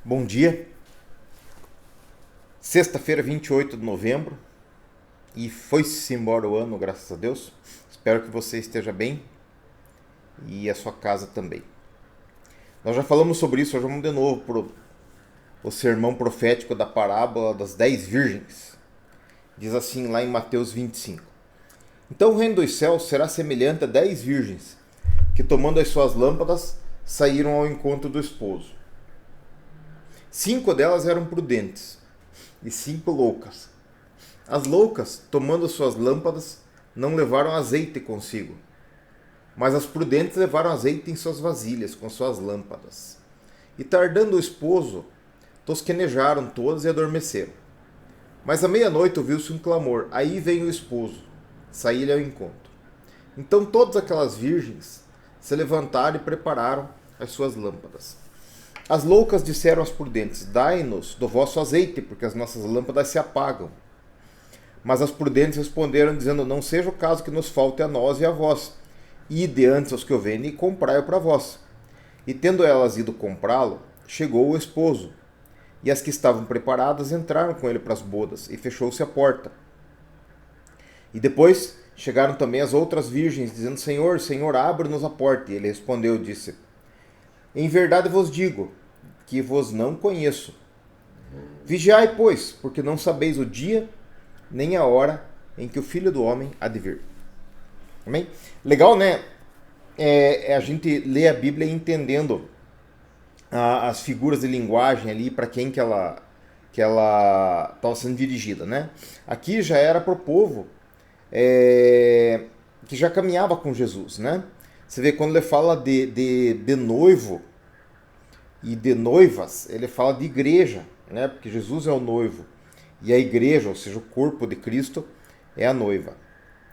Bom dia, sexta-feira, 28 de novembro, e foi-se embora o ano, graças a Deus. Espero que você esteja bem e a sua casa também. Nós já falamos sobre isso, hoje vamos de novo para o sermão profético da parábola das 10 virgens. Diz assim lá em Mateus 25. Então o reino dos céus será semelhante a 10 virgens, que tomando as suas lâmpadas, saíram ao encontro do esposo. 5 delas eram prudentes e 5 loucas. As loucas, tomando suas lâmpadas, não levaram azeite consigo, mas as prudentes levaram azeite em suas vasilhas com suas lâmpadas. E tardando o esposo, tosquenejaram todas e adormeceram. Mas à meia-noite ouviu-se um clamor: aí vem o esposo, saí-lhe ao encontro. Então todas aquelas virgens se levantaram e prepararam as suas lâmpadas. As loucas disseram às prudentes: dai-nos do vosso azeite, porque as nossas lâmpadas se apagam. Mas as prudentes responderam, dizendo: não seja o caso que nos falte a nós e a vós. Ide antes aos que o vendem e comprai-o para vós. E tendo elas ido comprá-lo, chegou o esposo. E as que estavam preparadas entraram com ele para as bodas, e fechou-se a porta. E depois chegaram também as outras virgens, dizendo: Senhor, Senhor, abre-nos a porta. E ele respondeu, disse: em verdade vos digo, que vos não conheço. Vigiai, pois, porque não sabeis o dia nem a hora em que o Filho do Homem há de vir. Amém? Legal, né? A gente lê a Bíblia entendendo as figuras de linguagem ali para quem que ela estava sendo dirigida, né? Aqui já era para o povo que já caminhava com Jesus, né? Você vê quando ele fala de noivo e de noivas, ele fala de igreja, né? Porque Jesus é o noivo e a igreja, ou seja, o corpo de Cristo, é a noiva,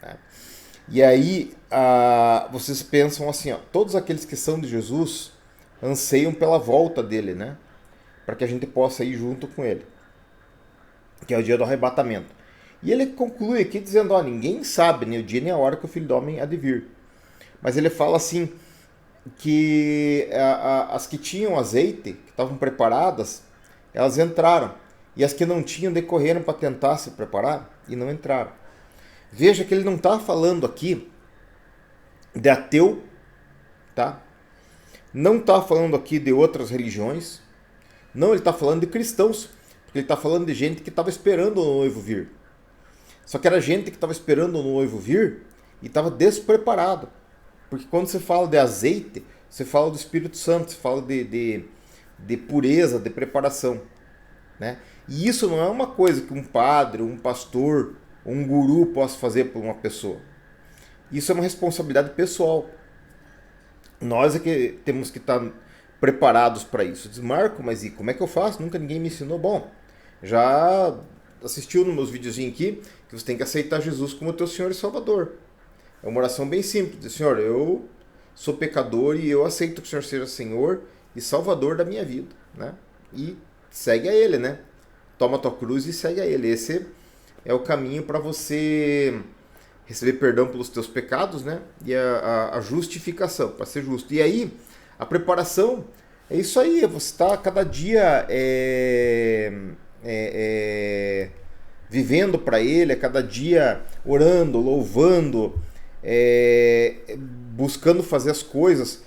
né? E aí vocês pensam assim, ó, todos aqueles que são de Jesus anseiam pela volta dele, né? Para que a gente possa ir junto com ele, que é o dia do arrebatamento. E ele conclui aqui dizendo, ó, ninguém sabe nem o dia nem a hora que o Filho do Homem há de vir. Mas ele fala assim, que as que tinham azeite, que estavam preparadas, elas entraram. E as que não tinham decorreram para tentar se preparar e não entraram. Veja que ele não está falando aqui de ateu, tá? Não está falando aqui de outras religiões. Não, ele está falando de cristãos. Porque ele está falando de gente que estava esperando o noivo vir. Só que era gente que estava esperando o noivo vir e estava despreparado. Porque quando você fala de azeite, você fala do Espírito Santo, você fala de pureza, de preparação, né? E isso não é uma coisa que um padre, um pastor, um guru possa fazer por uma pessoa. Isso é uma responsabilidade pessoal. Nós é que temos que estar preparados para isso. Diz, Marco, mas e como é que eu faço? Nunca ninguém me ensinou. Bom, já assistiu nos meus videozinhos aqui que você tem que aceitar Jesus como teu Senhor e Salvador. É uma oração bem simples. Diz, Senhor, eu sou pecador e eu aceito que o Senhor seja Senhor e Salvador da minha vida, né? E segue a Ele, né? Toma a tua cruz e segue a Ele. Esse é o caminho para você receber perdão pelos teus pecados, né? E a justificação, para ser justo. E aí, a preparação é isso aí. Você está cada dia vivendo para Ele, a cada dia orando, louvando, buscando fazer as coisas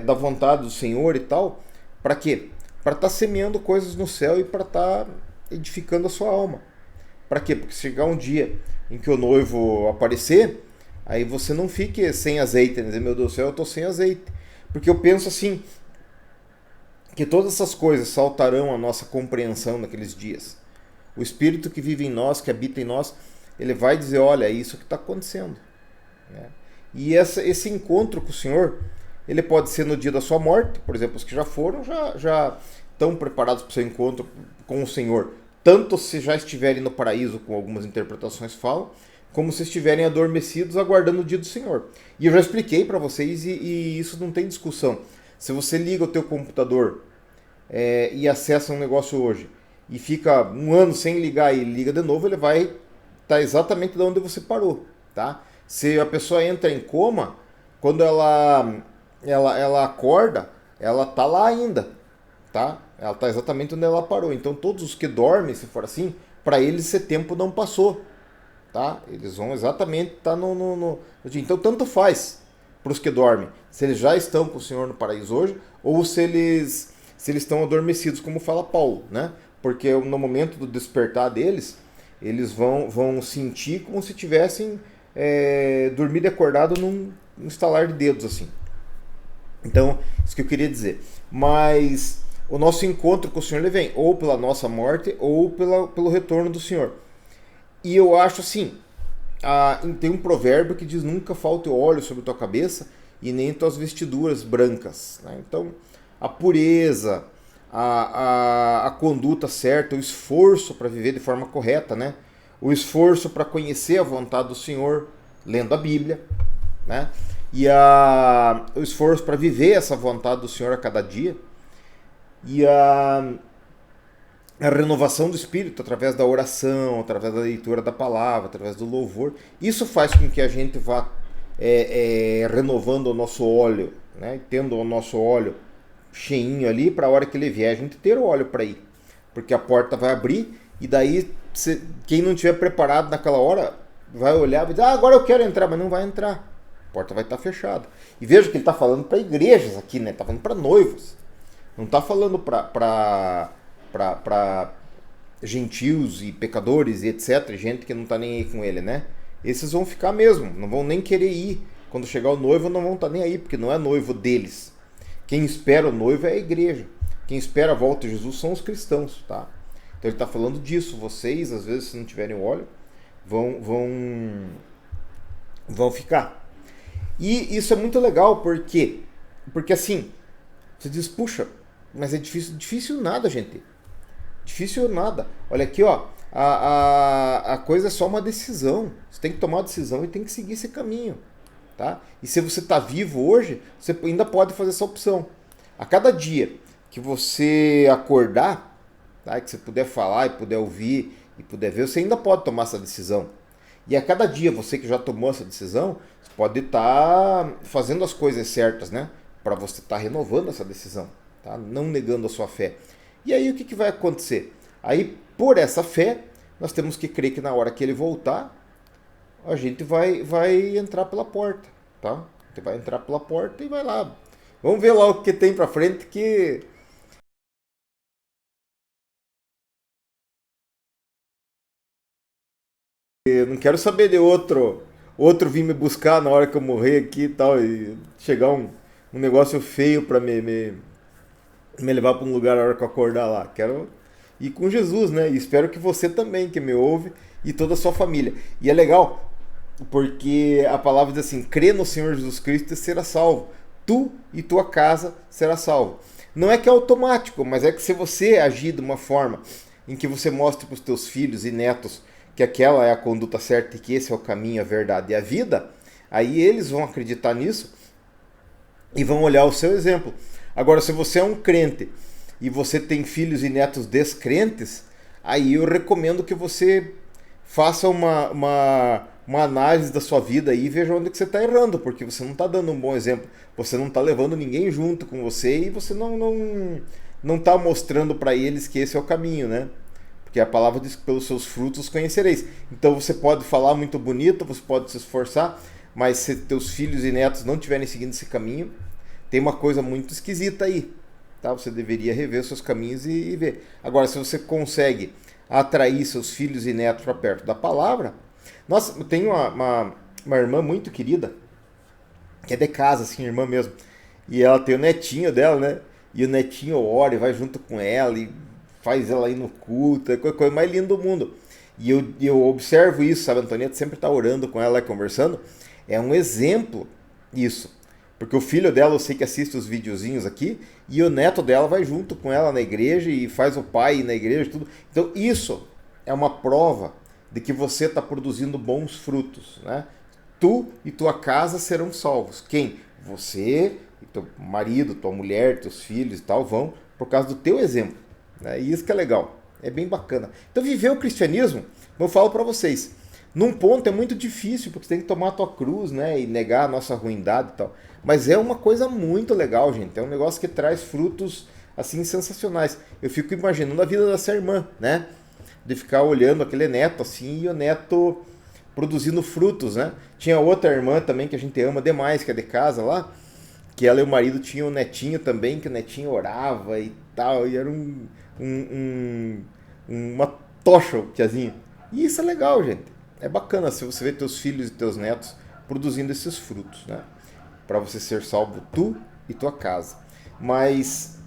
da vontade do Senhor e tal. Para quê? Para estar semeando coisas no céu e para estar edificando a sua alma. Para quê? Porque chegar um dia em que o noivo aparecer, aí você não fique sem azeite, né? Dizer, meu Deus do céu, eu estou sem azeite. Porque eu penso assim, que todas essas coisas saltarão a nossa compreensão naqueles dias. O Espírito que vive em nós, que habita em nós, ele vai dizer, olha, é isso que está acontecendo, né? E esse encontro com o Senhor, ele pode ser no dia da sua morte, por exemplo, os que já foram, já estão preparados para o seu encontro com o Senhor, tanto se já estiverem no paraíso, como algumas interpretações falam, como se estiverem adormecidos aguardando o dia do Senhor. E eu já expliquei para vocês e isso não tem discussão. Se você liga o teu computador e acessa um negócio hoje e fica um ano sem ligar e liga de novo, ele vai estar exatamente de onde você parou, tá? Se a pessoa entra em coma, quando ela acorda, ela tá lá ainda, tá? Ela está exatamente onde ela parou. Então todos os que dormem, se for assim, para eles esse tempo não passou, tá? Eles vão exatamente estar Então tanto faz para os que dormem, se eles já estão com o Senhor no paraíso hoje, ou se eles estão adormecidos, como fala Paulo, né? Porque no momento do despertar deles, eles vão sentir como se tivessem dormido e acordado num estalar de dedos, assim. Então, isso que eu queria dizer. Mas o nosso encontro com o Senhor ele vem ou pela nossa morte ou pelo retorno do Senhor. E eu acho assim, tem um provérbio que diz: nunca falte óleo sobre tua cabeça e nem tuas vestiduras brancas, né? Então, a pureza, a conduta certa, o esforço para viver de forma correta, né? O esforço para conhecer a vontade do Senhor, lendo a Bíblia, né? E o esforço para viver essa vontade do Senhor a cada dia, e a renovação do espírito através da oração, através da leitura da palavra, através do louvor. Isso faz com que a gente vá renovando o nosso óleo, né? Tendo o nosso óleo cheinho ali, para a hora que ele vier a gente ter o óleo para ir, porque a porta vai abrir e daí quem não estiver preparado naquela hora vai olhar e dizer: agora eu quero entrar, mas não vai entrar, a porta vai estar fechada. E veja que ele está falando para igrejas aqui, né? Está falando para noivos, não está falando para gentios e pecadores e etc, gente que não está nem aí com ele, né? Esses vão ficar mesmo, não vão nem querer ir. Quando chegar o noivo não vão estar nem aí, porque não é noivo deles. Quem espera o noivo é a igreja. Quem espera a volta de Jesus são os cristãos, tá? Então ele está falando disso. Vocês, às vezes, se não tiverem óleo, vão ficar. E isso é muito legal, porque assim, você diz: puxa, mas é difícil. Difícil nada, gente. Difícil nada. Olha aqui, ó. A coisa é só uma decisão. Você tem que tomar a decisão e tem que seguir esse caminho, tá? E se você está vivo hoje, você ainda pode fazer essa opção. A cada dia que você acordar, tá? Que você puder falar e puder ouvir e puder ver, você ainda pode tomar essa decisão. E a cada dia, você que já tomou essa decisão, você pode estar fazendo as coisas certas, né? Para você estar renovando essa decisão, tá? Não negando a sua fé. E aí o que vai acontecer? Aí, por essa fé, nós temos que crer que na hora que ele voltar, a gente vai entrar pela porta, tá? A gente vai entrar pela porta e vai lá. Vamos ver lá o que tem pra frente, que eu não quero saber de outro vir me buscar na hora que eu morrer aqui e tal, e chegar um negócio feio pra me levar pra um lugar na hora que eu acordar lá. Quero ir com Jesus, né? E espero que você também, que me ouve, e toda a sua família. E é legal, porque a palavra diz assim: crê no Senhor Jesus Cristo e será salvo. Tu e tua casa será salvo. Não é que é automático, mas é que se você agir de uma forma em que você mostre para os teus filhos e netos que aquela é a conduta certa e que esse é o caminho, a verdade e a vida, aí eles vão acreditar nisso e vão olhar o seu exemplo. Agora, se você é um crente e você tem filhos e netos descrentes, aí eu recomendo que você faça uma análise da sua vida e veja onde que você está errando, porque você não está dando um bom exemplo, você não está levando ninguém junto com você e você não está mostrando para eles que esse é o caminho, né? Porque a palavra diz que pelos seus frutos conhecereis. Então você pode falar muito bonito, você pode se esforçar, mas se teus filhos e netos não estiverem seguindo esse caminho, tem uma coisa muito esquisita aí, tá? Você deveria rever seus caminhos e ver. Agora, se você consegue atrair seus filhos e netos para perto da palavra... Nossa, eu tenho uma irmã muito querida, que é de casa, assim, irmã mesmo. E ela tem o netinho dela, né? E o netinho ora e vai junto com ela e faz ela ir no culto, é a coisa mais linda do mundo. E eu observo isso, sabe? A Antonieta sempre está orando com ela, conversando. É um exemplo isso. Porque o filho dela, eu sei que assiste os videozinhos aqui, e o neto dela vai junto com ela na igreja e faz o pai ir na igreja, tudo. Então isso é uma prova de que você está produzindo bons frutos, né? Tu e tua casa serão salvos. Quem? Você, e teu marido, tua mulher, teus filhos e tal vão por causa do teu exemplo, né? E isso que é legal, é bem bacana. Então viver o cristianismo, eu falo para vocês, num ponto é muito difícil, porque você tem que tomar a tua cruz, né? E negar a nossa ruindade e tal. Mas é uma coisa muito legal, gente. É um negócio que traz frutos assim sensacionais. Eu fico imaginando a vida dessa irmã, né? De ficar olhando aquele neto assim e o neto produzindo frutos, né? Tinha outra irmã também que a gente ama demais, que é de casa lá, que ela e o marido tinham um netinho também, que o netinho orava e tal, e era uma tocha o tiazinho. E isso é legal, gente. É bacana se você vê teus filhos e teus netos produzindo esses frutos, né? Para você ser salvo tu e tua casa. Mas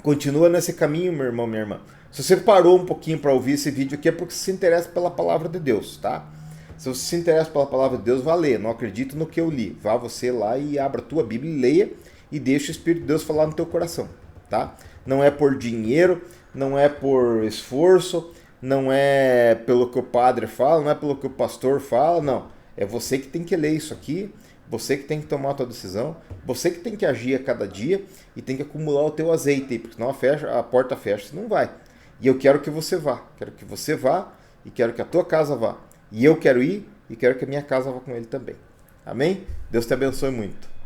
continua nesse caminho, meu irmão, minha irmã. Se você parou um pouquinho para ouvir esse vídeo aqui é porque você se interessa pela palavra de Deus, tá? Se você se interessa pela palavra de Deus, vá ler. Não acredito no que eu li. Vá você lá e abra a tua Bíblia e leia e deixa o Espírito de Deus falar no teu coração, tá? Não é por dinheiro, não é por esforço, não é pelo que o padre fala, não é pelo que o pastor fala, não. É você que tem que ler isso aqui, você que tem que tomar a tua decisão, você que tem que agir a cada dia e tem que acumular o teu azeite, porque senão a porta fecha, você não vai. E eu quero que você vá, e quero que a tua casa vá. E eu quero ir e quero que a minha casa vá com ele também. Amém? Deus te abençoe muito.